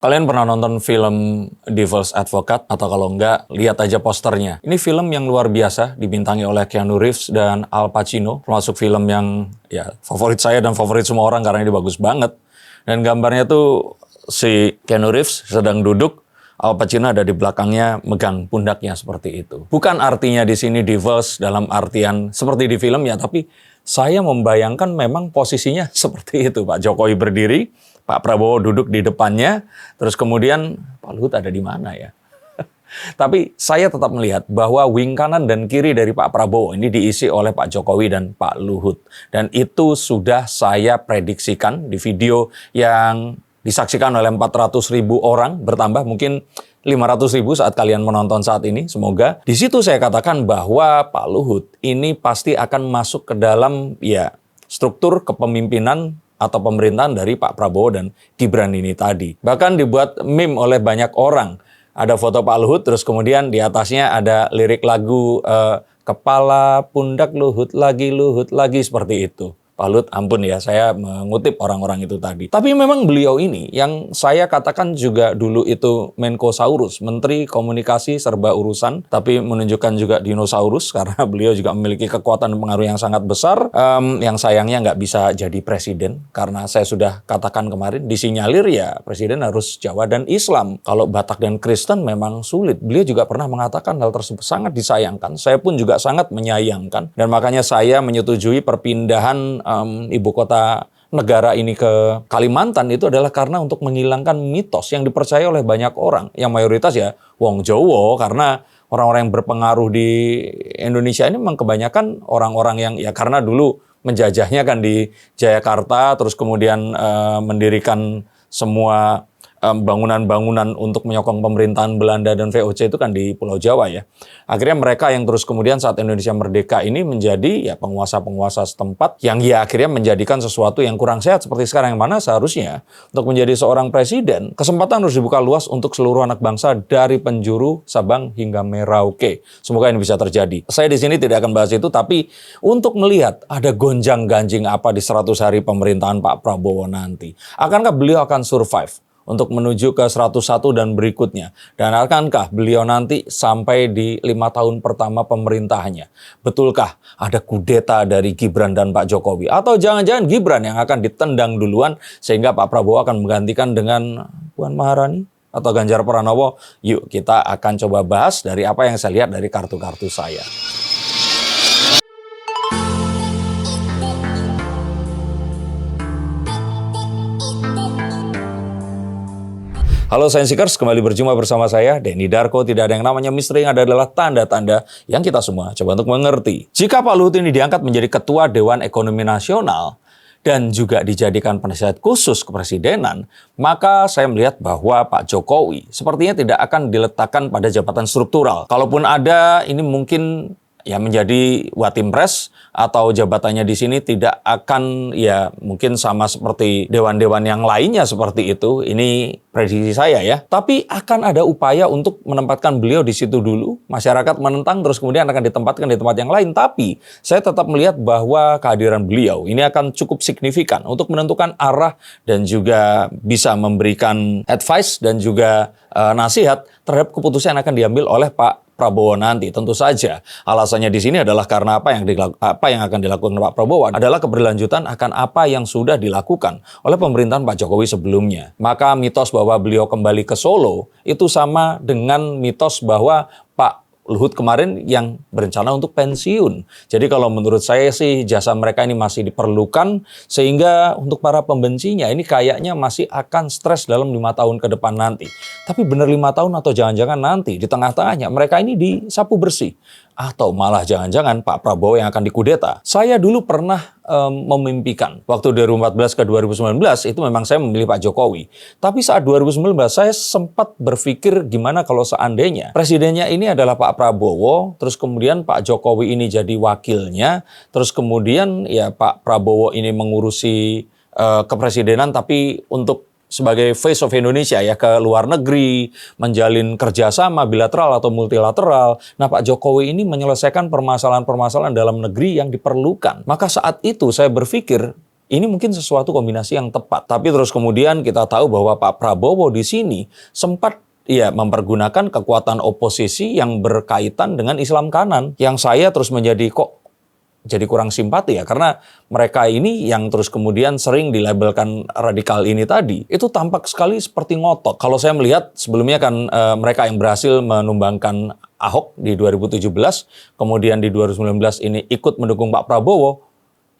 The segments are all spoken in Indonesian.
Kalian pernah nonton film Devil's Advocate? Atau kalau enggak, lihat aja posternya. Ini film yang luar biasa, dibintangi oleh Keanu Reeves dan Al Pacino. Termasuk film yang favorit saya dan favorit semua orang karena ini bagus banget. Dan gambarnya tuh si Keanu Reeves sedang duduk, Al Pacino ada di belakangnya megang pundaknya seperti itu. Bukan artinya di sini Devils dalam artian seperti di film ya, tapi saya membayangkan memang posisinya seperti itu. Pak Jokowi berdiri, Pak Prabowo duduk di depannya, terus kemudian Pak Luhut ada di mana ya? Tapi saya tetap melihat bahwa wing kanan dan kiri dari Pak Prabowo ini diisi oleh Pak Jokowi dan Pak Luhut. Dan itu sudah saya prediksikan di video yang disaksikan oleh 400.000 orang, bertambah mungkin 500.000 saat kalian menonton saat ini, semoga. Di situ saya katakan bahwa Pak Luhut ini pasti akan masuk ke dalam struktur kepemimpinan atau pemerintahan dari Pak Prabowo dan Gibran ini tadi. Bahkan dibuat meme oleh banyak orang. Ada foto Pak Luhut, terus kemudian di atasnya ada lirik lagu Kepala Pundak Luhut lagi, seperti itu. Pak Luhut, ampun ya, saya mengutip orang-orang itu tadi. Tapi memang beliau ini, yang saya katakan juga dulu itu Menkosaurus, Menteri Komunikasi Serba Urusan, tapi menunjukkan juga dinosaurus, karena beliau juga memiliki kekuatan dan pengaruh yang sangat besar, yang sayangnya nggak bisa jadi presiden, karena saya sudah katakan kemarin, disinyalir ya presiden harus Jawa dan Islam. Kalau Batak dan Kristen memang sulit. Beliau juga pernah mengatakan hal tersebut sangat disayangkan, saya pun juga sangat menyayangkan, dan makanya saya menyetujui perpindahan ibu kota negara ini ke Kalimantan itu adalah karena untuk menghilangkan mitos yang dipercaya oleh banyak orang. Yang mayoritas ya wong Jawa, karena orang-orang yang berpengaruh di Indonesia ini memang kebanyakan orang-orang yang karena dulu menjajahnya kan di Jayakarta, terus kemudian mendirikan semua bangunan-bangunan untuk menyokong pemerintahan Belanda dan VOC itu kan di Pulau Jawa ya. Akhirnya mereka yang terus kemudian saat Indonesia merdeka ini menjadi penguasa-penguasa setempat yang akhirnya menjadikan sesuatu yang kurang sehat seperti sekarang, yang mana seharusnya untuk menjadi seorang presiden kesempatan harus dibuka luas untuk seluruh anak bangsa dari penjuru Sabang hingga Merauke. Semoga ini bisa terjadi. Saya di sini tidak akan bahas itu, tapi untuk melihat ada gonjang-ganjing apa di 100 hari pemerintahan Pak Prabowo nanti. Akankah beliau akan survive untuk menuju ke 101 dan berikutnya? Dan akankah beliau nanti sampai di 5 tahun pertama pemerintahannya? Betulkah ada kudeta dari Gibran dan Pak Jokowi? Atau jangan-jangan Gibran yang akan ditendang duluan sehingga Pak Prabowo akan menggantikan dengan Puan Maharani atau Ganjar Pranowo? Yuk kita akan coba bahas dari apa yang saya lihat dari kartu-kartu saya. Halo Science Seekers, kembali berjumpa bersama saya, Denny Darko. Tidak ada yang namanya misteri, yang ada adalah tanda-tanda yang kita semua coba untuk mengerti. Jika Pak Luhut ini diangkat menjadi Ketua Dewan Ekonomi Nasional dan juga dijadikan penasihat khusus kepresidenan, maka saya melihat bahwa Pak Jokowi sepertinya tidak akan diletakkan pada jabatan struktural. Kalaupun ada, ini mungkin menjadi Watimpres, atau jabatannya di sini tidak akan mungkin sama seperti dewan-dewan yang lainnya seperti itu. Ini prediksi saya ya. Tapi akan ada upaya untuk menempatkan beliau di situ dulu. Masyarakat menentang, terus kemudian akan ditempatkan di tempat yang lain. Tapi saya tetap melihat bahwa kehadiran beliau ini akan cukup signifikan untuk menentukan arah dan juga bisa memberikan advice dan juga nasihat terhadap keputusan yang akan diambil oleh Pak Prabowo nanti. Tentu saja alasannya di sini adalah karena apa yang akan dilakukan Pak Prabowo adalah keberlanjutan akan apa yang sudah dilakukan oleh pemerintahan Pak Jokowi sebelumnya. Maka mitos bahwa beliau kembali ke Solo itu sama dengan mitos bahwa Pak Luhut kemarin yang berencana untuk pensiun. Jadi kalau menurut saya sih jasa mereka ini masih diperlukan, sehingga untuk para pembencinya ini kayaknya masih akan stres dalam 5 tahun ke depan nanti. Tapi benar 5 tahun atau jangan-jangan nanti di tengah-tengahnya mereka ini disapu bersih. Atau malah jangan-jangan Pak Prabowo yang akan dikudeta. Saya dulu pernah memimpikan waktu 2014 ke 2019 itu memang saya memilih Pak Jokowi. Tapi saat 2019 saya sempat berpikir gimana kalau seandainya presidennya ini adalah Pak Prabowo, terus kemudian Pak Jokowi ini jadi wakilnya, terus kemudian Pak Prabowo ini mengurusi kepresidenan tapi untuk sebagai face of Indonesia ke luar negeri, menjalin kerjasama bilateral atau multilateral. Nah, Pak Jokowi ini menyelesaikan permasalahan-permasalahan dalam negeri yang diperlukan. Maka saat itu saya berpikir ini mungkin sesuatu kombinasi yang tepat. Tapi terus kemudian kita tahu bahwa Pak Prabowo di sini sempat mempergunakan kekuatan oposisi yang berkaitan dengan Islam kanan. Yang saya terus menjadi jadi kurang simpati ya, karena mereka ini yang terus kemudian sering dilabelkan radikal ini tadi, itu tampak sekali seperti ngotot. Kalau saya melihat sebelumnya kan mereka yang berhasil menumbangkan Ahok di 2017, kemudian di 2019 ini ikut mendukung Pak Prabowo,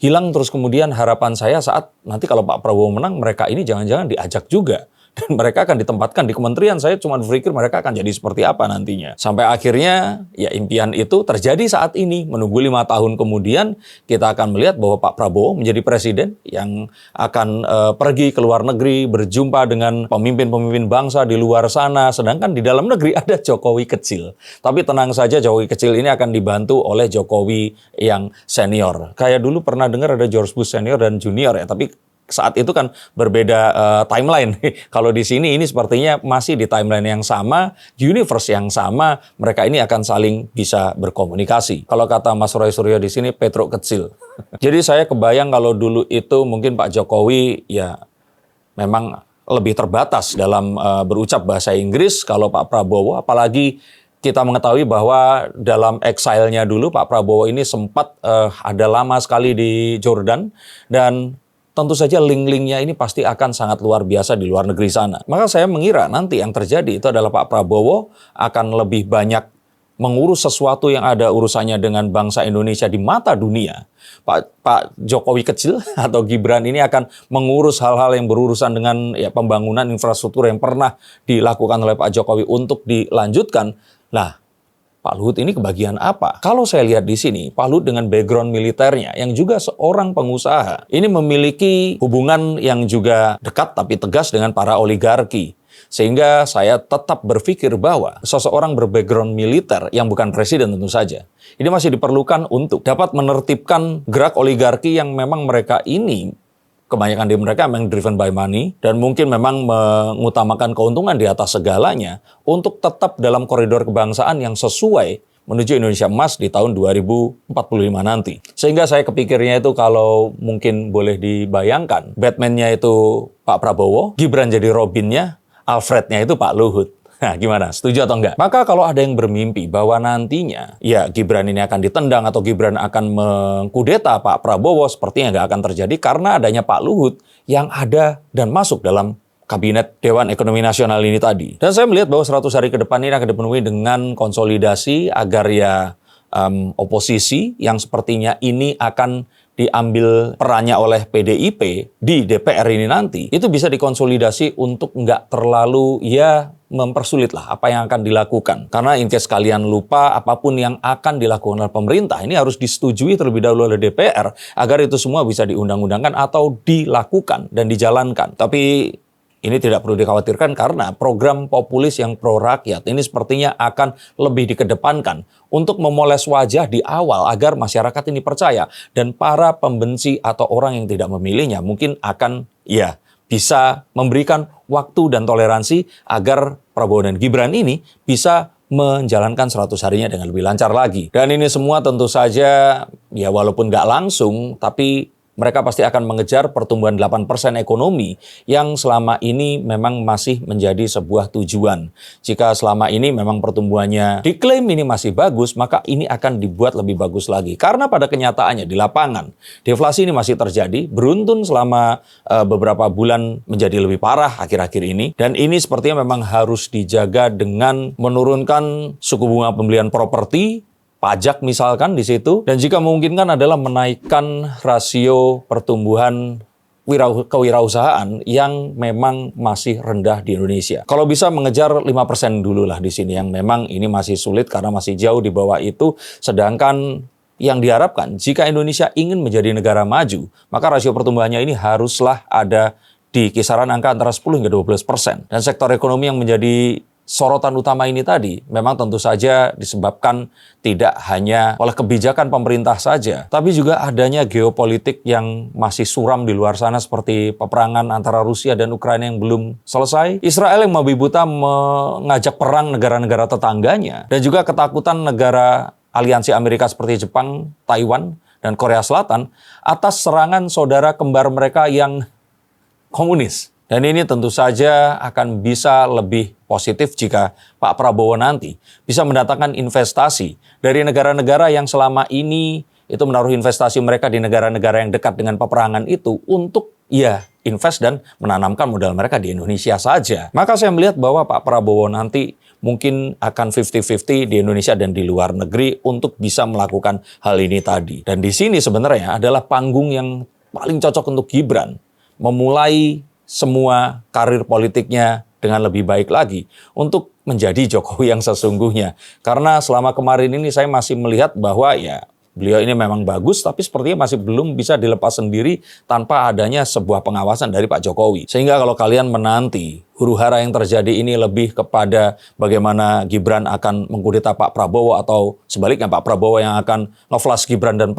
hilang terus kemudian harapan saya saat nanti kalau Pak Prabowo menang, mereka ini jangan-jangan diajak juga. Dan mereka akan ditempatkan di kementerian. Saya cuma berpikir mereka akan jadi seperti apa nantinya. Sampai akhirnya ya impian itu terjadi saat ini. Menunggu 5 tahun kemudian kita akan melihat bahwa Pak Prabowo menjadi presiden yang akan pergi ke luar negeri, berjumpa dengan pemimpin-pemimpin bangsa di luar sana. Sedangkan di dalam negeri ada Jokowi kecil. Tapi tenang saja, Jokowi kecil ini akan dibantu oleh Jokowi yang senior. Kayak dulu pernah dengar ada George Bush senior dan junior ya, tapi saat itu kan berbeda timeline. Kalau di sini ini sepertinya masih di timeline yang sama, universe yang sama, mereka ini akan saling bisa berkomunikasi. Kalau kata Mas Roy Suryo di sini, Petro kecil. Jadi saya kebayang kalau dulu itu mungkin Pak Jokowi ya memang lebih terbatas dalam berucap bahasa Inggris. Kalau Pak Prabowo, apalagi kita mengetahui bahwa dalam exile-nya dulu Pak Prabowo ini sempat ada lama sekali di Jordan, dan tentu saja link-linknya ini pasti akan sangat luar biasa di luar negeri sana. Maka saya mengira nanti yang terjadi itu adalah Pak Prabowo akan lebih banyak mengurus sesuatu yang ada urusannya dengan bangsa Indonesia di mata dunia. Pak Jokowi kecil atau Gibran ini akan mengurus hal-hal yang berurusan dengan pembangunan infrastruktur yang pernah dilakukan oleh Pak Jokowi untuk dilanjutkan. Nah, Pak Luhut ini kebagian apa? Kalau saya lihat di sini, Pak Luhut dengan background militernya yang juga seorang pengusaha, ini memiliki hubungan yang juga dekat tapi tegas dengan para oligarki. Sehingga saya tetap berpikir bahwa seseorang berbackground militer yang bukan presiden tentu saja, ini masih diperlukan untuk dapat menertibkan gerak oligarki yang memang mereka ini kebanyakan di mereka memang driven by money dan mungkin memang mengutamakan keuntungan di atas segalanya untuk tetap dalam koridor kebangsaan yang sesuai menuju Indonesia Emas di tahun 2045 nanti. Sehingga saya kepikirnya itu kalau mungkin boleh dibayangkan, Batman-nya itu Pak Prabowo, Gibran jadi Robin-nya, Alfred-nya itu Pak Luhut. Nah, gimana? Setuju atau enggak? Maka kalau ada yang bermimpi bahwa nantinya ya Gibran ini akan ditendang atau Gibran akan mengkudeta Pak Prabowo, sepertinya nggak akan terjadi karena adanya Pak Luhut yang ada dan masuk dalam Kabinet Dewan Ekonomi Nasional ini tadi. Dan saya melihat bahwa 100 hari ke depan ini akan dipenuhi dengan konsolidasi agar ya oposisi yang sepertinya ini akan diambil perannya oleh PDIP di DPR ini nanti, itu bisa dikonsolidasi untuk nggak terlalu mempersulit lah apa yang akan dilakukan. Karena in case kalian lupa, apapun yang akan dilakukan oleh pemerintah, ini harus disetujui terlebih dahulu oleh DPR, agar itu semua bisa diundang-undangkan atau dilakukan dan dijalankan. Tapi ini tidak perlu dikhawatirkan karena program populis yang pro rakyat ini sepertinya akan lebih dikedepankan untuk memoles wajah di awal agar masyarakat ini percaya. Dan para pembenci atau orang yang tidak memilihnya mungkin akan bisa memberikan waktu dan toleransi agar Prabowo dan Gibran ini bisa menjalankan 100 harinya dengan lebih lancar lagi. Dan ini semua tentu saja walaupun nggak langsung, tapi mereka pasti akan mengejar pertumbuhan 8% ekonomi yang selama ini memang masih menjadi sebuah tujuan. Jika selama ini memang pertumbuhannya diklaim ini masih bagus, maka ini akan dibuat lebih bagus lagi. Karena pada kenyataannya di lapangan, deflasi ini masih terjadi, beruntun selama beberapa bulan menjadi lebih parah akhir-akhir ini. Dan ini sepertinya memang harus dijaga dengan menurunkan suku bunga pembelian properti, pajak misalkan di situ, dan jika memungkinkan adalah menaikkan rasio pertumbuhan kewirausahaan yang memang masih rendah di Indonesia. Kalau bisa mengejar 5% dulu lah di sini, yang memang ini masih sulit karena masih jauh di bawah itu, sedangkan yang diharapkan jika Indonesia ingin menjadi negara maju, maka rasio pertumbuhannya ini haruslah ada di kisaran angka antara 10 hingga 12%. Dan sektor ekonomi yang menjadi sorotan utama ini tadi memang tentu saja disebabkan tidak hanya oleh kebijakan pemerintah saja, tapi juga adanya geopolitik yang masih suram di luar sana seperti peperangan antara Rusia dan Ukraina yang belum selesai, Israel yang membabi buta mengajak perang negara-negara tetangganya, dan juga ketakutan negara aliansi Amerika seperti Jepang, Taiwan, dan Korea Selatan atas serangan saudara kembar mereka yang komunis. Dan ini tentu saja akan bisa lebih positif jika Pak Prabowo nanti bisa mendatangkan investasi dari negara-negara yang selama ini itu menaruh investasi mereka di negara-negara yang dekat dengan peperangan itu untuk invest dan menanamkan modal mereka di Indonesia saja. Maka saya melihat bahwa Pak Prabowo nanti mungkin akan 50-50 di Indonesia dan di luar negeri untuk bisa melakukan hal ini tadi. Dan di sini sebenarnya adalah panggung yang paling cocok untuk Gibran memulai semua karir politiknya dengan lebih baik lagi untuk menjadi Jokowi yang sesungguhnya. Karena selama kemarin ini saya masih melihat bahwa beliau ini memang bagus, tapi sepertinya masih belum bisa dilepas sendiri tanpa adanya sebuah pengawasan dari Pak Jokowi. Sehingga kalau kalian menanti huru-hara yang terjadi ini lebih kepada bagaimana Gibran akan mengkudeta Pak Prabowo atau sebaliknya Pak Prabowo yang akan nge-flush Gibran dan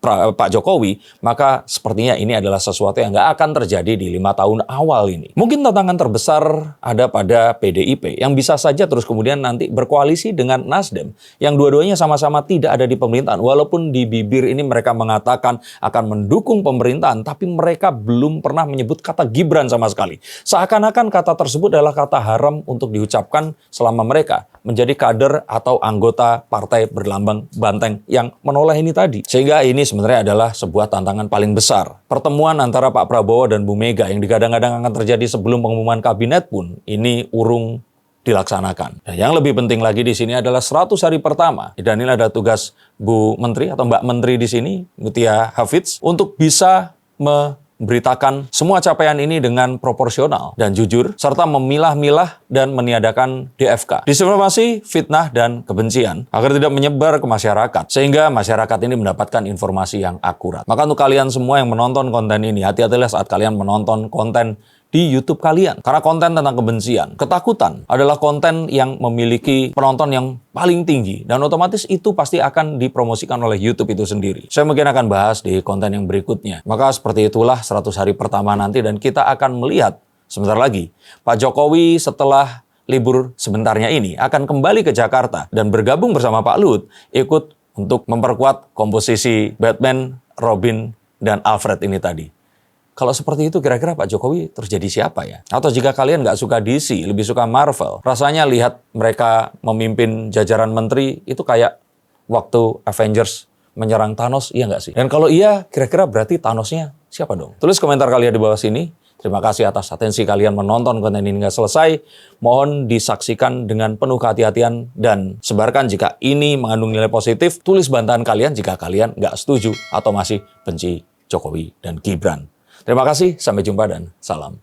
Pak Jokowi, maka sepertinya ini adalah sesuatu yang nggak akan terjadi di 5 tahun awal ini. Mungkin tantangan terbesar ada pada PDIP yang bisa saja terus kemudian nanti berkoalisi dengan Nasdem yang dua-duanya sama-sama tidak ada di pemerintahan. Walaupun di bibir ini mereka mengatakan akan mendukung pemerintahan, tapi mereka belum pernah menyebut kata Gibran sama sekali. Seakan-akan kata tersebut adalah kata haram untuk diucapkan selama mereka menjadi kader atau anggota partai berlambang banteng yang menoleh ini tadi. Sehingga ini sebenarnya adalah sebuah tantangan paling besar. Pertemuan antara Pak Prabowo dan Bu Mega yang digadang-gadang akan terjadi sebelum pengumuman kabinet pun ini urung dilaksanakan. Dan yang lebih penting lagi di sini adalah 100 hari pertama. Dan ini ada tugas Bu Menteri atau Mbak Menteri di sini, Mutia Hafidz, untuk bisa memberitakan semua capaian ini dengan proporsional dan jujur, serta memilah-milah dan meniadakan DFK. Disinformasi, fitnah, dan kebencian agar tidak menyebar ke masyarakat, sehingga masyarakat ini mendapatkan informasi yang akurat. Maka untuk kalian semua yang menonton konten ini, hati-hatilah saat kalian menonton konten di YouTube kalian. Karena konten tentang kebencian, ketakutan adalah konten yang memiliki penonton yang paling tinggi. Dan otomatis itu pasti akan dipromosikan oleh YouTube itu sendiri. Saya mungkin akan bahas di konten yang berikutnya. Maka seperti itulah 100 hari pertama nanti dan kita akan melihat sebentar lagi Pak Jokowi setelah libur sebentarnya ini akan kembali ke Jakarta dan bergabung bersama Pak Luhut ikut untuk memperkuat komposisi Batman, Robin, dan Alfred ini tadi. Kalau seperti itu kira-kira Pak Jokowi terus jadi siapa ya? Atau jika kalian nggak suka DC, lebih suka Marvel, rasanya lihat mereka memimpin jajaran menteri itu kayak waktu Avengers menyerang Thanos, iya nggak sih? Dan kalau iya, kira-kira berarti Thanosnya siapa dong? Tulis komentar kalian di bawah sini. Terima kasih atas atensi kalian menonton konten ini hingga selesai. Mohon disaksikan dengan penuh kehati-hatian dan sebarkan jika ini mengandung nilai positif. Tulis bantahan kalian jika kalian nggak setuju atau masih benci Jokowi dan Gibran. Terima kasih, sampai jumpa dan salam.